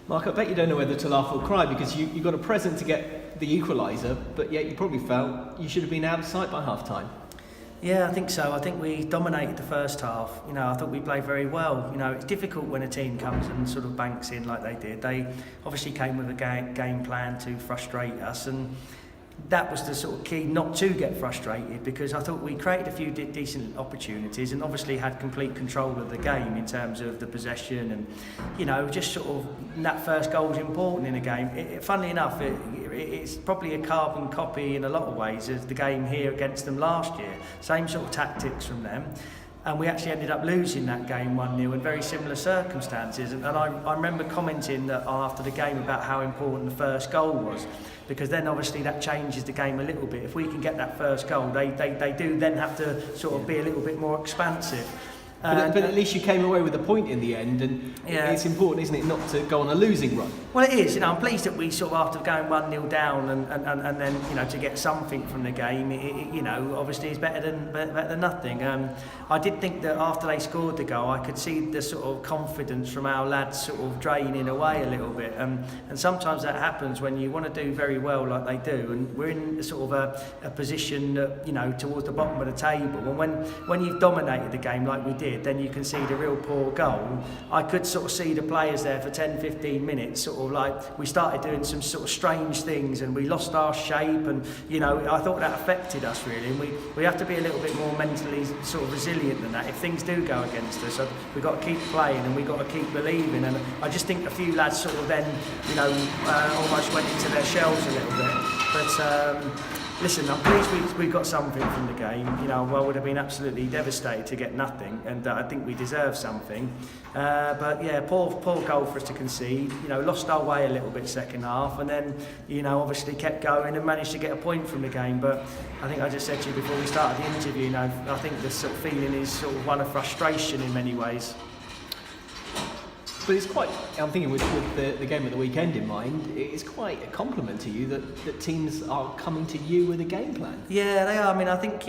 Mark, I bet you don't know whether to laugh or cry because you got a present to get the equaliser, but yet you probably felt you should have been out of sight by half-time. Yeah, I think so. I think we dominated the first half. I thought we played very well. It's difficult when a team comes and sort of banks in like they did. They obviously came with a game plan to frustrate us, and that was the sort of key not to get frustrated, because I thought we created a few decent opportunities and obviously had complete control of the game in terms of the possession, and just sort of that first goal is important in a game. Funnily enough, it's probably a carbon copy in a lot of ways of the game here against them last year. Same sort of tactics from them. And we actually ended up losing that game 1-0 in very similar circumstances. And I remember commenting that after the game about how important the first goal was, because then obviously that changes the game a little bit. If we can get that first goal, they do then have to sort of be a little bit more expansive. But at least you came away with a point in the end, and it's important, isn't it, not to go on a losing run? Well, it is. I'm pleased that we sort of, after going 1-0 down and then to get something from the game, obviously is better than nothing. I did think that after they scored the goal, I could see the sort of confidence from our lads sort of draining away a little bit, and sometimes that happens when you want to do very well like they do, and we're in sort of a position that, towards the bottom of the table, and when you've dominated the game like we did, then you can see the real poor goal. I could sort of see the players there for 10-15 minutes, sort of like we started doing some sort of strange things and we lost our shape, and I thought that affected us really, and we have to be a little bit more mentally sort of resilient than that if things do go against us. So we've got to keep playing and we've got to keep believing, and I just think a few lads sort of then almost went into their shells a little bit, but listen, I'm pleased we got something from the game. I would have been absolutely devastated to get nothing, and I think we deserve something. But yeah, poor goal for us to concede. Lost our way a little bit second half, and then obviously kept going and managed to get a point from the game. But I think I just said to you before we started the interview, I think the sort of feeling is sort of one of frustration in many ways. But it's quite, I'm thinking with the game of the weekend in mind, it's quite a compliment to you that teams are coming to you with a game plan. Yeah, they are. I mean, I think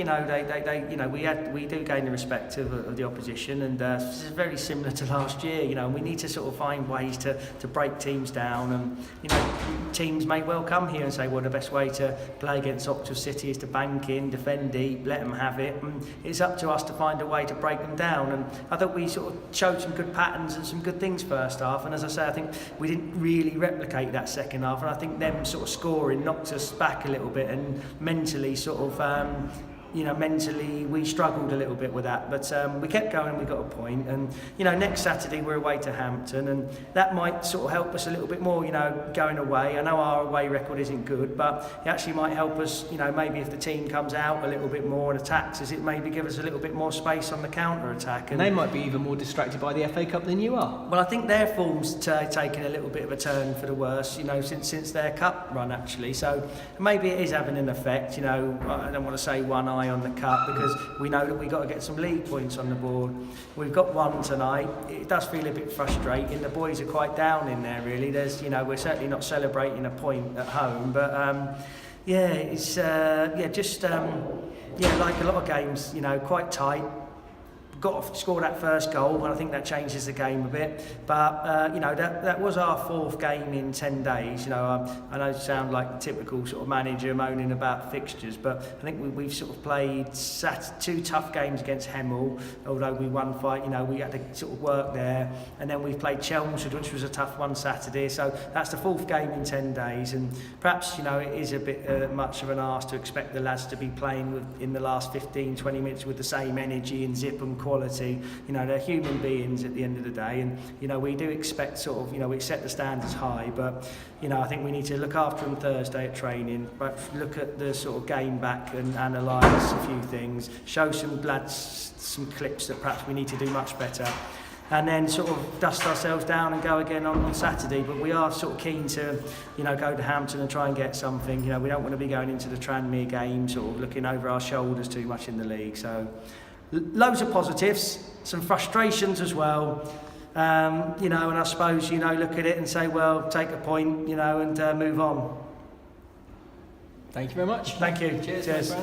we do gain the respect of the opposition, and this is very similar to last year. And we need to sort of find ways to break teams down, and teams may well come here and say, well, the best way to play against Oxford City is to bank in, defend deep, let them have it. And it's up to us to find a way to break them down. And I thought we sort of showed some good patterns and some good things first half, and as I say, I think we didn't really replicate that second half, and I think them sort of scoring knocked us back a little bit, and mentally sort of mentally we struggled a little bit with that, but we kept going and we got a point. And next Saturday we're away to Hampton, and that might sort of help us a little bit more, going away. I know our away record isn't good, but it actually might help us, maybe if the team comes out a little bit more and attacks us, it maybe give us a little bit more space on the counter attack, and they might be even more distracted by the FA Cup than you are. Well, I think their form's taken a little bit of a turn for the worse, since their cup run actually, so maybe it is having an effect. I don't want to say one eye on the cup, because we know that we've got to get some league points on the board. We've got one tonight. It does feel a bit frustrating. The boys are quite down in there really. There's we're certainly not celebrating a point at home, but it's like a lot of games, quite tight. Got to score that first goal, and I think that changes the game a bit. But that was our fourth game in 10 days. I know it sounds like a typical sort of manager moaning about fixtures, but I think we've sort of played two tough games against Hemel, although we won fight. We had to sort of work there, and then we've played Chelmsford, which was a tough one Saturday. So that's the fourth game in 10 days, and perhaps it is a bit much of an ask to expect the lads to be playing in the last 15-20 minutes with the same energy and zip and quality. They're human beings at the end of the day, and we do expect sort of we set the standards high, but I think we need to look after them Thursday at training, but look at the sort of game back and analyse a few things, show some lads some clips that perhaps we need to do much better, and then sort of dust ourselves down and go again on Saturday. But we are sort of keen to go to Hampton and try and get something. We don't want to be going into the Tranmere game sort of looking over our shoulders too much in the league. So loads of positives, some frustrations as well, and I suppose look at it and say, well, take a point, and move on. Thank you very much. Thank you. Cheers.